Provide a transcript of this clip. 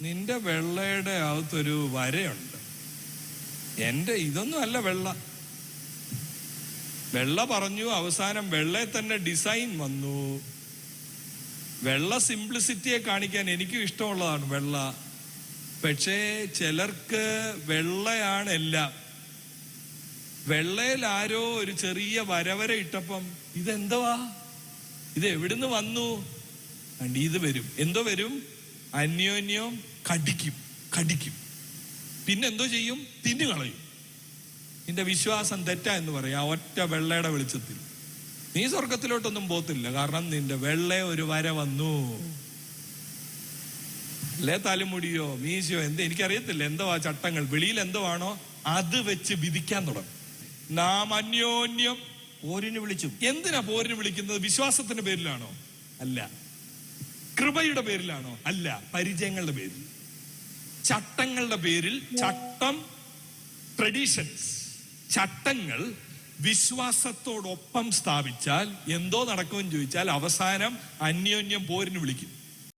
നിന്റെ വെള്ളയുടെ അകത്തൊരു വരയുണ്ട്. എൻ്റെ ഇതൊന്നും അല്ല വെള്ള. വെള്ള പറഞ്ഞു, അവസാനം വെള്ളയെ തന്നെ ഡിസൈൻ വന്നു. വെള്ള സിംപ്ലിസിറ്റിയെ കാണിക്കാൻ എനിക്കും ഇഷ്ടമുള്ളതാണ് വെള്ള. പക്ഷേ ചിലർക്ക് വെള്ളയാണ് എല്ലാം. വെള്ളയിൽ ആരോ ഒരു ചെറിയ വരവര ഇട്ടപ്പം ഇതെന്തുവാ, ഇത് എവിടുന്ന് വന്നു? ഇത് വരും, എന്തോ വരും, അന്യോന്യം കടിക്കും. പിന്നെന്തോ ചെയ്യും? തിന്നുകളയും. നിന്റെ വിശ്വാസം തെറ്റാ എന്ന് പറയാം. ഒറ്റ വെള്ളയുടെ വെളിച്ചത്തിൽ നീ സ്വർഗത്തിലോട്ടൊന്നും പോത്തില്ല. കാരണം നിന്റെ വെള്ളയെ ഒരു വര വന്നു. അല്ലേ തലമുടിയോ മീശയോ എനിക്കറിയത്തില്ല എന്തോ ആ ചട്ടങ്ങൾ. വെളിയിൽ എന്തോ ആണോ അത് വെച്ച് വിധിക്കാൻ തുടങ്ങും. നാം അന്യോന്യം പോരിന് വിളിച്ചു. എന്തിനാ പോരിന് വിളിക്കുന്നത്? വിശ്വാസത്തിന്റെ പേരിലാണോ? അല്ല. കൃപയുടെ പേരിലാണോ? അല്ല. പരിചയങ്ങളുടെ പേരിൽ, ചട്ടങ്ങളുടെ പേരിൽ. ചട്ടം, ട്രഡീഷൻസ്, ചട്ടങ്ങൾ വിശ്വാസത്തോടൊപ്പം സ്ഥാപിച്ചാൽ എന്തോ നടക്കുമെന്ന് ചോദിച്ചാൽ അവസാനം അന്യോന്യം പോരിന് വിളിക്കും.